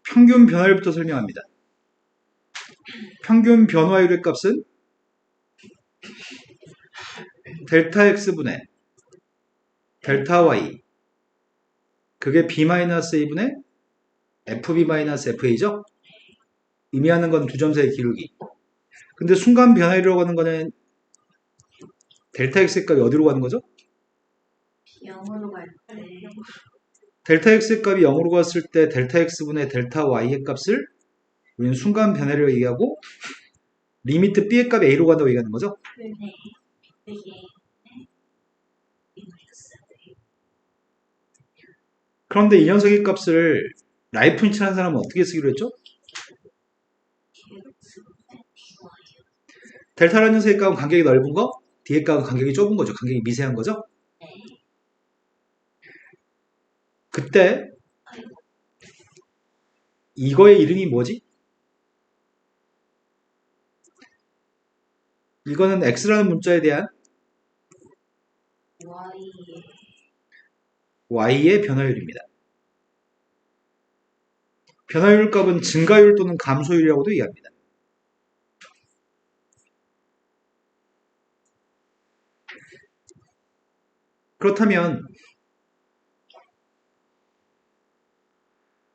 평균 변화율부터 설명합니다. 평균 변화율의 값은 델타 x분의 델타 y, 그게 b-a분의 fb-fa죠? 의미하는 건 두 점 사이 기울기. 근데 순간 변화율이라고 하는 거는 델타 x의 값이 어디로 가는 거죠? 0으로 갈 때. 델타 x의 값이 0으로 갔을 때 델타 x분의 델타 y의 값을 우리는 순간 변화율이라고 얘기하고, 리미트 b의 값이 a로 간다고 얘기하는 거죠? 네. 그런데 이 녀석의 값을 라이프니츠라는 사람은 어떻게 쓰기로 했죠? 델타라는 녀석의 값은 간격이 넓은 거, D의 값은 간격이 좁은 거죠. 간격이 미세한 거죠. 그때 이거의 이름이 뭐지? 이거는 x라는 문자에 대한 y의 변화율입니다. 변화율 값은 증가율 또는 감소율이라고도 얘기합니다. 그렇다면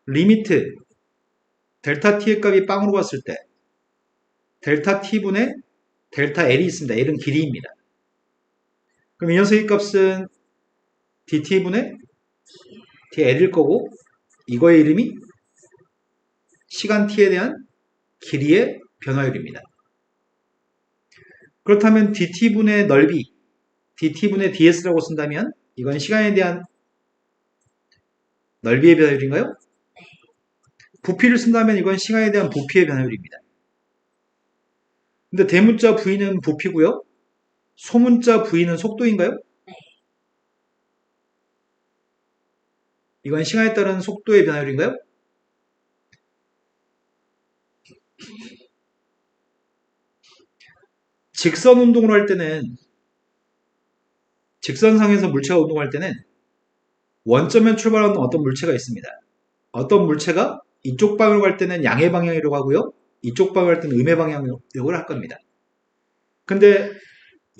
리미트 델타 t의 값이 빵으로 갔을 때 델타 t분의 델타 l이 있습니다. l은 길이입니다. 그럼 이 녀석의 값은 dt분의 dl일 거고, 이거의 이름이 시간 t에 대한 길이의 변화율입니다. 그렇다면 dt분의 넓이, dt분의 ds라고 쓴다면 이건 시간에 대한 넓이의 변화율인가요? 부피를 쓴다면 이건 시간에 대한 부피의 변화율입니다. 근데 대문자 v는 부피고요. 소문자 v는 속도인가요? 이건 시간에 따른 속도의 변화율인가요? 직선 운동을 할 때는, 직선상에서 물체가 운동할 때는 원점에 출발하는 어떤 물체가 있습니다. 어떤 물체가 이쪽 방향으로 갈 때는 양의 방향이라고 하고요. 이쪽 방향으로 갈 때는 음의 방향으로 할 겁니다. 근데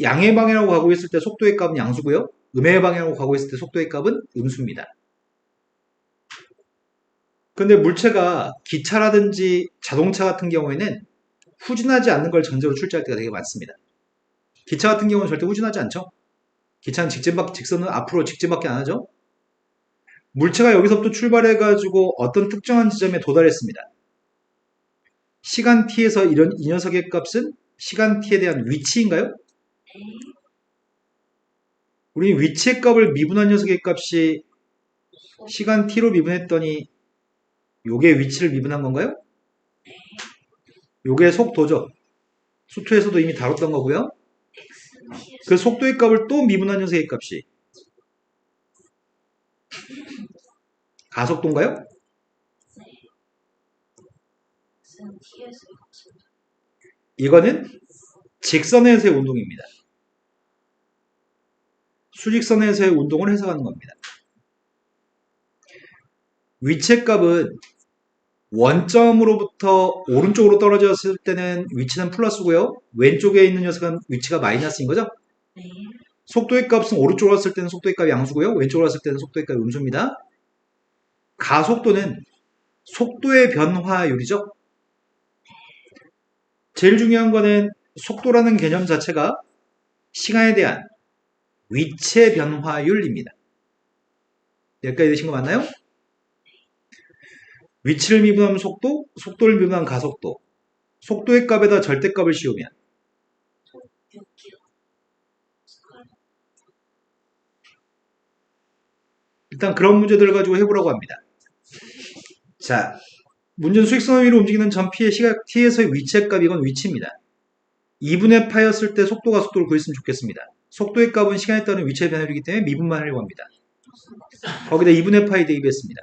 양의 방향으로 가고 있을 때 속도의 값은 양수고요. 음의 방향으로 가고 있을 때 속도의 값은 음수입니다. 근데 물체가 기차라든지 자동차 같은 경우에는 후진하지 않는 걸 전제로 출제할 때가 되게 많습니다. 기차 같은 경우는 절대 후진하지 않죠. 기차는 직선은 앞으로 직진밖에 안 하죠. 물체가 여기서부터 출발해가지고 어떤 특정한 지점에 도달했습니다. 시간 t에서 이 녀석의 값은 시간 t에 대한 위치인가요? 우리 위치의 값을 미분한 녀석의 값이 시간 t로 미분했더니 요게 위치를 미분한 건가요? 요게 속도죠. 수투에서도 이미 다뤘던 거고요. 그 속도의 값을 또 미분한 녀석의 값이 가속도인가요? 이거는 직선에서의 운동입니다. 수직선에서의 운동을 해석하는 겁니다. 위치의 값은 원점으로부터 오른쪽으로 떨어졌을 때는 위치는 플러스고요. 왼쪽에 있는 녀석은 위치가 마이너스인 거죠? 속도의 값은 오른쪽으로 갔을 때는 속도의 값이 양수고요. 왼쪽으로 갔을 때는 속도의 값이 음수입니다. 가속도는 속도의 변화율이죠. 제일 중요한 거는 속도라는 개념 자체가 시간에 대한 위치의 변화율입니다. 여기까지 되신 거 맞나요? 위치를 미분하면 속도, 속도를 미분하면 가속도. 속도의 값에다 절대값을 씌우면 일단 그런 문제들을 가지고 해보라고 합니다. 자, 문제는 수직선 위로 움직이는 점 P의 시각 T에서의 위치의 값, 이건 위치입니다. 2분의 파였을 때 속도가 속도를 구했으면 좋겠습니다. 속도의 값은 시간에 따른 위치의 변화율이기 때문에 미분만 하려고 합니다. 거기다 2분의 파이 대입했습니다.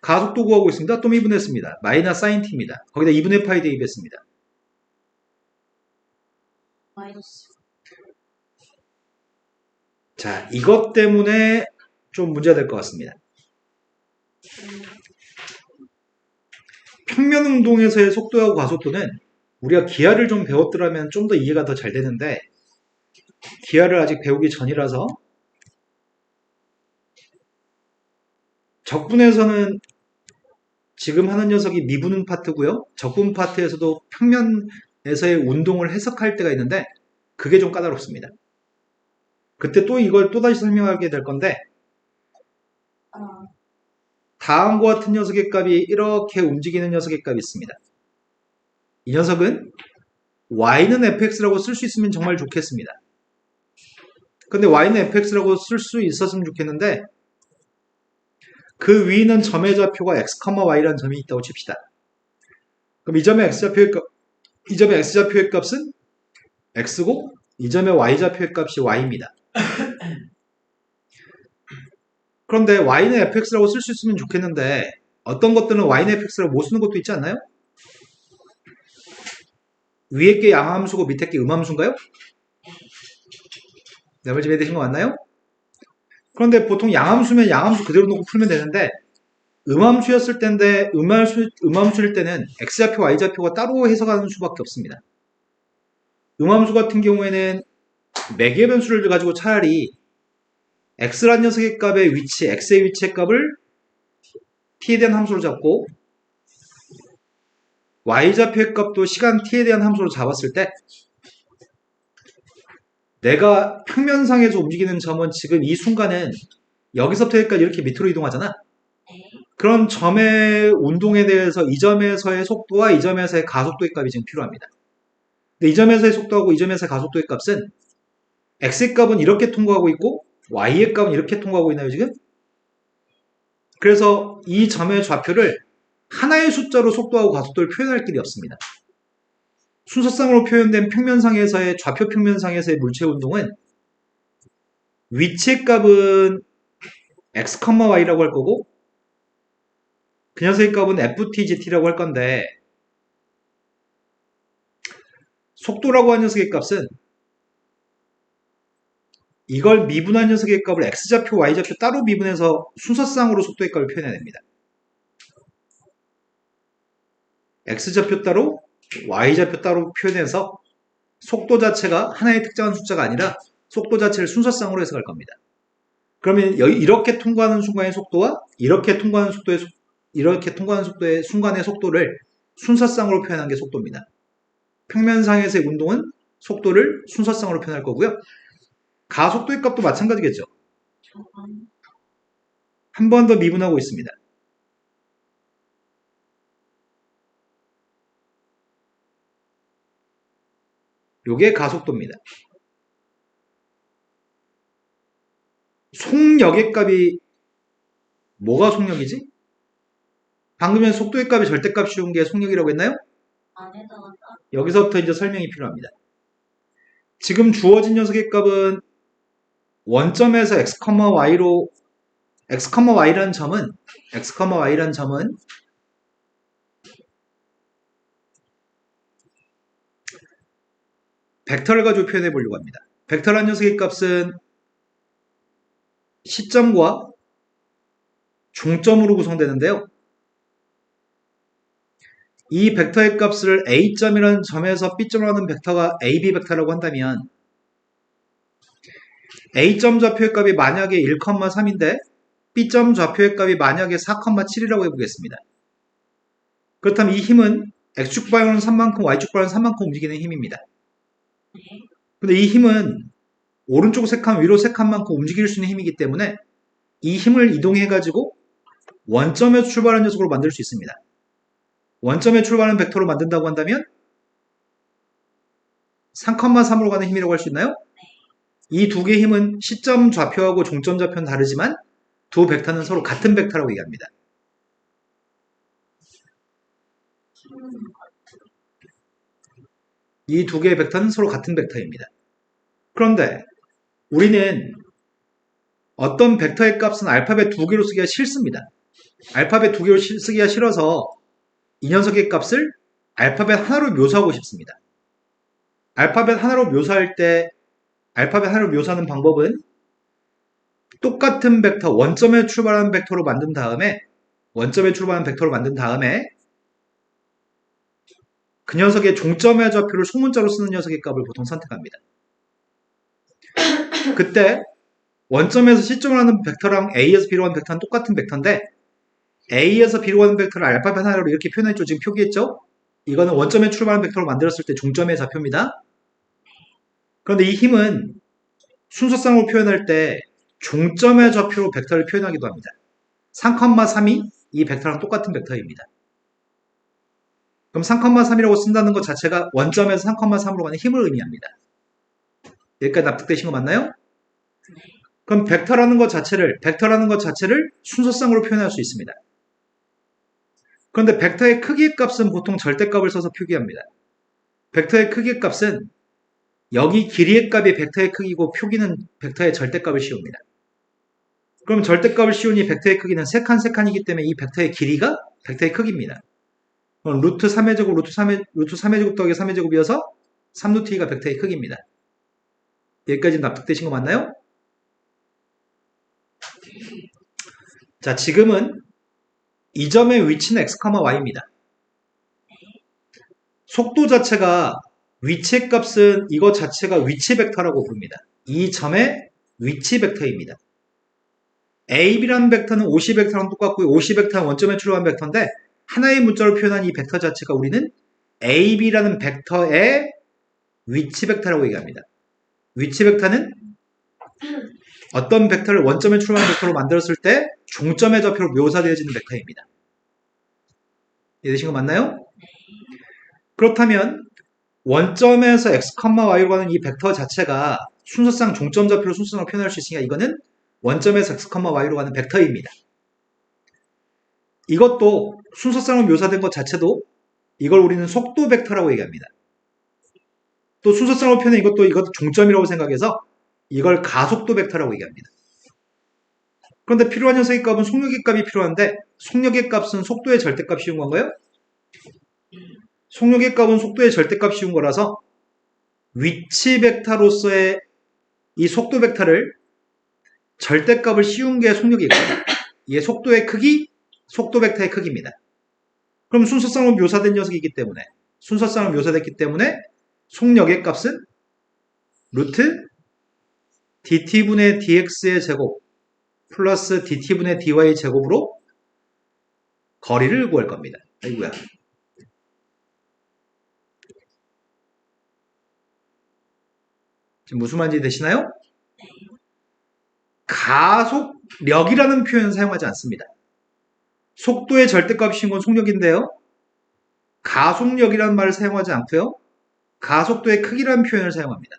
가속도 구하고 있습니다. 또 미분했습니다. 마이너스 사인 t입니다. 거기다 2분의 파이 대입했습니다. 자, 이것 때문에 좀 문제가 될 것 같습니다. 평면 운동에서의 속도하고 가속도는 우리가 기하를 좀 배웠더라면 좀 더 이해가 더 잘 되는데 기하를 아직 배우기 전이라서 적분에서는 지금 하는 녀석이 미분 파트고요. 적분 파트에서도 평면에서의 운동을 해석할 때가 있는데 그게 좀 까다롭습니다. 그때 또 이걸 또다시 설명하게 될 건데 어, 다음과 같은 녀석의 값이 이렇게 움직이는 녀석의 값이 있습니다. 이 녀석은 y는 fx라고 쓸 수 있으면 정말 좋겠습니다. 근데 y는 fx라고 쓸 수 있었으면 좋겠는데 그 위는 점의 좌표가 x, y라는 점이 있다고 칩시다. 그럼 이 점의 x좌표의 값은 x고 이 점의 y좌표의 값이 y입니다. 그런데 y는 fx라고 쓸 수 있으면 좋겠는데 어떤 것들은 y는 fx라고 못 쓰는 것도 있지 않나요? 위에 게 양함수고 밑에 게 음함수인가요? 네 말 좀 이해되신 거 맞나요? 그런데 보통 양함수면 양함수 그대로 놓고 풀면 되는데 음함수였을 때인데 음함수일 때는 x좌표, y좌표가 따로 해석하는 수밖에 없습니다. 음함수 같은 경우에는 매개 변수를 가지고 차라리 x란 녀석의 값의 위치, x의 위치의 값을 t에 대한 함수로 잡고 y좌표의 값도 시간 t에 대한 함수로 잡았을 때 내가 평면상에서 움직이는 점은 지금 이 순간은 여기서부터 여기까지 이렇게 밑으로 이동하잖아. 네. 그런 점의 운동에 대해서 이 점에서의 속도와 이 점에서의 가속도의 값이 지금 필요합니다. 근데 이 점에서의 속도하고 이 점에서의 가속도의 값은 x의 값은 이렇게 통과하고 있고 y의 값은 이렇게 통과하고 있나요 지금? 그래서 이 점의 좌표를 하나의 숫자로 속도하고 가속도를 표현할 길이 없습니다. 순서상으로 표현된 평면상에서의 좌표 평면상에서의 물체 운동은 위치의 값은 x, y라고 할 거고 그 녀석의 값은 ftgt라고 할 건데 속도라고 하는 녀석의 값은 이걸 미분한 녀석의 값을 x좌표, y좌표 따로 미분해서 순서상으로 속도의 값을 표현해야 됩니다. x좌표 따로, y좌표 따로 표현해서 속도 자체가 하나의 특정한 숫자가 아니라 속도 자체를 순서상으로 해석할 겁니다. 그러면 이렇게 통과하는 순간의 속도와 이렇게 통과하는 속도의 순간의 속도를 순서상으로 표현한 게 속도입니다. 평면상에서의 운동은 속도를 순서상으로 표현할 거고요. 가속도의 값도 마찬가지겠죠. 저건 한 번 더 미분하고 있습니다. 요게 가속도입니다. 속력의 값이 뭐가 속력이지? 방금 전 속도의 값이 절대값 씌운 게 속력이라고 했나요? 안에다가 딱 여기서부터 이제 설명이 필요합니다. 지금 주어진 녀석의 값은 원점에서 x, y로 y라는 점은 벡터를 가지고 표현해 보려고 합니다. 벡터라는 녀석의 값은 시점과 종점으로 구성되는데요. 이 벡터의 값을 A점이라는 점에서 B점으로 하는 벡터가 AB 벡터라고 한다면 A점 좌표의 값이 만약에 1,3인데 B점 좌표의 값이 만약에 4,7이라고 해보겠습니다. 그렇다면 이 힘은 X축 방향으로는 3만큼, Y축 방향으로는 3만큼 움직이는 힘입니다. 근데 이 힘은 오른쪽 3칸, 위로 3칸만큼 움직일 수 있는 힘이기 때문에 이 힘을 이동해가지고 원점에 출발하는 녀석으로 만들 수 있습니다. 원점에 출발하는 벡터로 만든다고 한다면 3,3으로 가는 힘이라고 할 수 있나요? 이 두 개의 힘은 시점 좌표하고 종점 좌표는 다르지만 두 벡터는 서로 같은 벡터라고 얘기합니다. 키우는 거. 이 두 개의 벡터는 서로 같은 벡터입니다. 그런데 우리는 어떤 벡터의 값은 알파벳 두 개로 쓰기가 싫습니다. 알파벳 두 개로 쓰기가 싫어서 이 녀석의 값을 알파벳 하나로 묘사하고 싶습니다. 알파벳 하나로 묘사할 때 알파벳 하나로 묘사하는 방법은 똑같은 벡터, 원점에 출발하는 벡터로 만든 다음에 그 녀석의 종점의 좌표를 소문자로 쓰는 녀석의 값을 보통 선택합니다. 그때 원점에서 시점을 하는 벡터랑 A에서 B로 가는 벡터는 똑같은 벡터인데 A에서 B로 가는 벡터를 알파벳 하나로 이렇게 표현했죠. 지금 표기했죠? 이거는 원점에 출발하는 벡터로 만들었을 때 종점의 좌표입니다. 그런데 이 힘은 순서상으로 표현할 때 종점의 좌표로 벡터를 표현하기도 합니다. 3,3이 이 벡터랑 똑같은 벡터입니다. 그럼 3,3이라고 쓴다는 것 자체가 원점에서 3,3으로 가는 힘을 의미합니다. 여기까지 납득되신 거 맞나요? 그럼 벡터라는 것 자체를 순서상으로 표현할 수 있습니다. 그런데 벡터의 크기의 값은 보통 절대값을 써서 표기합니다. 벡터의 크기의 값은 여기 길이의 값이 벡터의 크기고 표기는 벡터의 절대값을 씌웁니다. 그럼 절대값을 씌운 이 벡터의 크기는 3칸이기 때문에 이 벡터의 길이가 벡터의 크기입니다. 그럼 루트 3의 제곱, 루트 3의 제곱 더하기 3의 제곱이어서 3루트 2가 벡터의 크기입니다. 여기까지 납득되신 거 맞나요? 자, 지금은 이 점의 위치는 x, y입니다. 속도 자체가 위치의 값은 이것 자체가 위치 벡터라고 부릅니다. 이 점의 위치 벡터입니다. AB라는 벡터는 OC 벡터랑 똑같고요. OC 벡터는 원점에 출발한 벡터인데 하나의 문자로 표현한 이 벡터 자체가 우리는 AB라는 벡터의 위치 벡터라고 얘기합니다. 위치 벡터는 어떤 벡터를 원점에 출발한 벡터로 만들었을 때 종점의 좌표로 묘사되어지는 벡터입니다. 이해되신 거 맞나요? 그렇다면 원점에서 x, y로 가는 이 벡터 자체가 순서상 종점 좌표로 순서상으로 표현할 수 있으니까 이거는 원점에서 x, y로 가는 벡터입니다. 이것도 순서상으로 묘사된 것 자체도 이걸 우리는 속도 벡터라고 얘기합니다. 또 순서상으로 표현한 이것도 종점이라고 생각해서 이걸 가속도 벡터라고 얘기합니다. 그런데 필요한 녀석의 값은 속력의 값이 필요한데 속력의 값은 속도의 절대값 씌운 건가요? 속력의 값은 속도의 절대값 씌운 거라서 위치 벡터로서의 이 속도 벡터를 절대값을 씌운 게 속력이거든요. 이게 속도의 크기, 속도 벡터의 크기입니다. 그럼 순서상으로 묘사된 녀석이기 때문에 순서상으로 묘사됐기 때문에 속력의 값은 루트 dt분의 dx의 제곱 플러스 dt분의 dy의 제곱으로 거리를 구할 겁니다. 아이고야. 지금 무슨 말인지 되시나요? 가속력이라는 표현을 사용하지 않습니다. 속도의 절대값인 건 속력인데요. 가속력이라는 말을 사용하지 않고요. 가속도의 크기라는 표현을 사용합니다.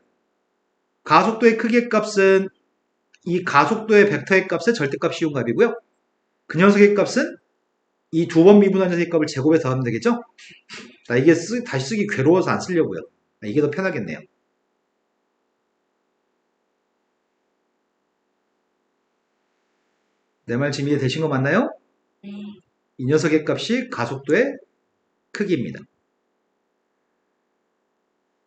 가속도의 크기의 값은 이 가속도의 벡터의 값의 절대값 씌운 값이고요. 그 녀석의 값은 이 두 번 미분한 녀석의 값을 제곱에 더하면 되겠죠? 자, 이게 다시 쓰기 괴로워서 안 쓰려고요. 이게 더 편하겠네요. 내 말 지금 이해되신 거 맞나요? 네. 이 녀석의 값이 가속도의 크기입니다.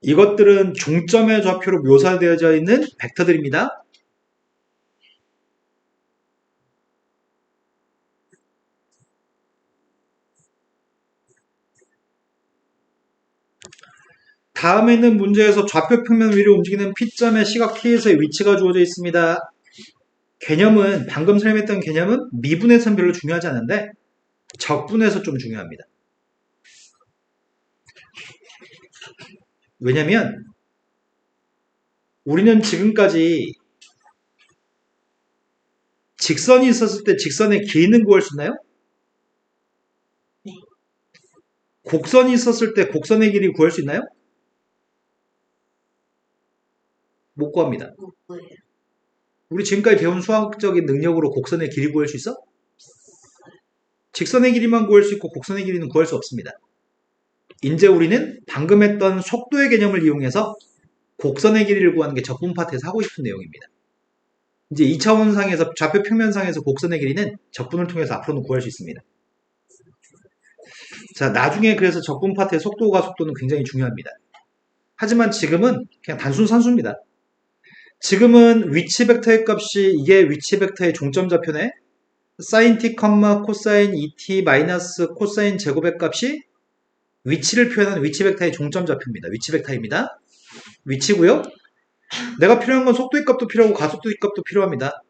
이것들은 종점의 좌표로 묘사되어져 있는 벡터들입니다. 다음에 있는 문제에서 좌표 평면 위로 움직이는 P점의 시각 T에서의 위치가 주어져 있습니다. 개념은 방금 설명했던 개념은 미분에선 별로 중요하지 않은데 적분에서 좀 중요합니다. 왜냐면 우리는 지금까지 직선이 있었을 때 직선의 길이는 구할 수 있나요? 네. 곡선이 있었을 때 곡선의 길이 구할 수 있나요? 못 구합니다. 뭐, 뭐예요? 우리 지금까지 배운 수학적인 능력으로 곡선의 길이 구할 수 있어? 직선의 길이만 구할 수 있고 곡선의 길이는 구할 수 없습니다. 이제 우리는 방금 했던 속도의 개념을 이용해서 곡선의 길이를 구하는 게 적분 파트에서 하고 싶은 내용입니다. 이제 2차원상에서 좌표 평면상에서 곡선의 길이는 적분을 통해서 앞으로는 구할 수 있습니다. 자, 나중에 그래서 적분 파트의 속도가 속도는 굉장히 중요합니다. 하지만 지금은 그냥 단순 산수입니다. 지금은 위치 벡터의 값이 이게 위치 벡터의 종점 좌표네. sin t, 코사인 2t 마이너스 코사인 제곱의 값이 위치를 표현하는 위치 벡터의 종점 좌표입니다. 위치 벡터입니다. 위치고요. 내가 필요한 건 속도의 값도 필요하고 가속도의 값도 필요합니다.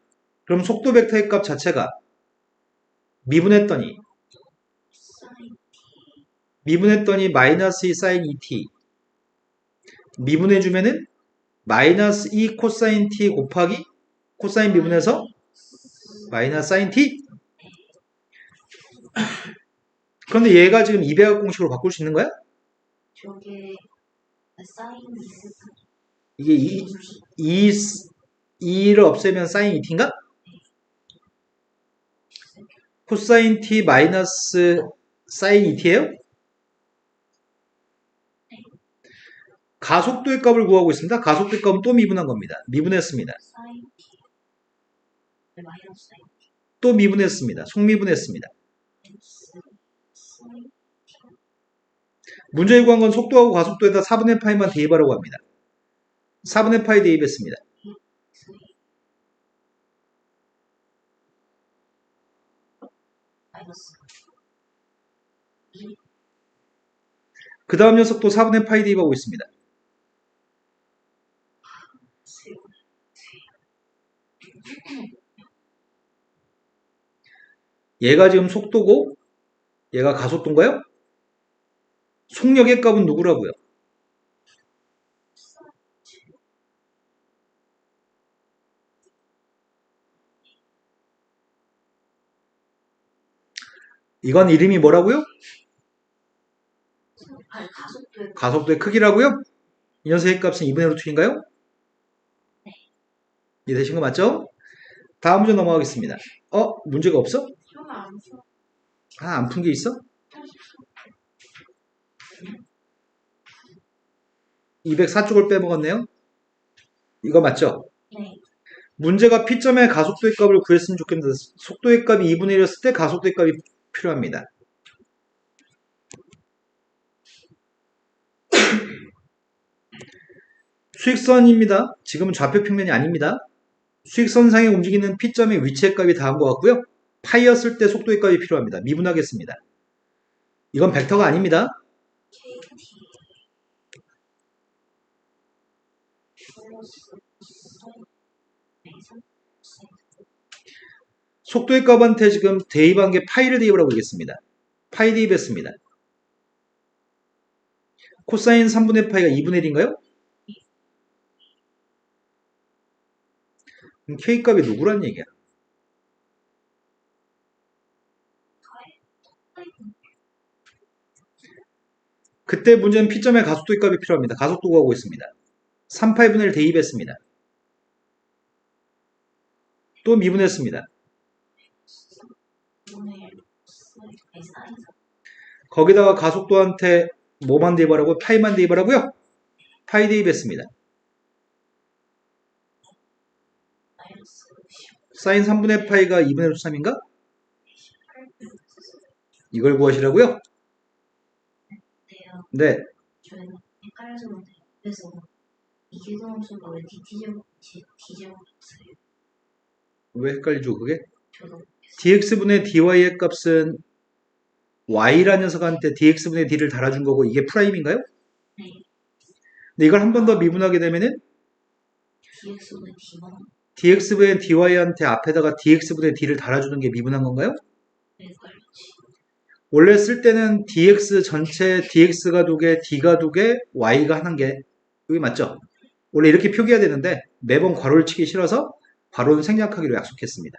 그럼 속도 벡터의 값 자체가 미분했더니 마이너스 2 sin 2t 미분해주면은 마이너스 2 코사인 t 곱하기 코사인 미분해서 마이너스 sin t. 그런데 얘가 지금 200학 공식으로 바꿀 수 있는 거야? 저게 사인 있을까? 이게 2를 없애면 sin 2t인가? 코사인 t 마이너스 sin 2t예요? 가속도의 값을 구하고 있습니다. 가속도의 값은 또 미분한 겁니다. 미분했습니다. 사인 T 마이너스 사인 또 미분했습니다. 속미분했습니다. 사인 문제에 구한 건 속도하고 가속도에다 4분의 파이만 대입하라고 합니다. 4분의 파이 대입했습니다. 마이너스 그 다음 녀석도 4분의 파이 대입하고 있습니다. 얘가 지금 속도고 얘가 가속도인가요? 속력의 값은 누구라고요? 이건 이름이 뭐라고요? 가속도의 가속도의 크기라고요? 이 녀석의 값은 2분의 루트인가요? 네. 이해되신 거 맞죠? 다음 문제 넘어가겠습니다. 문제가 없어? 표가 안 써. 안 푼 게 있어? 204쪽을 빼먹었네요. 이거 맞죠? 네. 문제가 P점의 가속도의 값을 구했으면 좋겠는데 속도의 값이 2분의 1이었을 때 가속도의 값이 필요합니다. 수익선입니다. 지금은 좌표 평면이 아닙니다. 수익선상에 움직이는 P점의 위치의 값이 다음 것 같고요. 파이였을 때 속도의 값이 필요합니다. 미분하겠습니다. 이건 벡터가 아닙니다. 속도의 값한테 지금 대입한 게 파이를 대입을 하고 있겠습니다. 파이 대입했습니다. 코사인 3분의 파이가 2분의 1인가요? 그럼 K값이 누구란 얘기야? 그때 문제는 P점의 가속도의 값이 필요합니다. 가속도 구하고 있습니다. 3파이분의 1 대입했습니다. 또 미분했습니다. 거기다가 가속도한테 뭐만 대입하라고요? 파이만 대입하라고요? 파이 대입했습니다. 사인 3분의 파이가 2분의 루트 3인가? 이걸 구하시라고요? 네. 저희가 헷갈려서 그런데 그래서 이게 동수가 왜 D제곱 없어요? 왜 헷갈리죠 그게? 저도 dx분의 dy의 값은 y라는 녀석한테 dx분의 d를 달아준 거고 이게 프라임인가요? 네. 근데 이걸 한 번 더 미분하게 되면은 DX분의 D만 dx분의 dy한테 앞에다가 dx분의 d를 달아주는 게 미분한 건가요? 헷갈렸지. 원래 쓸 때는 dx 전체 dx가 2개, d가 2개, y가 1개. 여기 맞죠? 원래 이렇게 표기해야 되는데 매번 괄호를 치기 싫어서 괄호는 생략하기로 약속했습니다.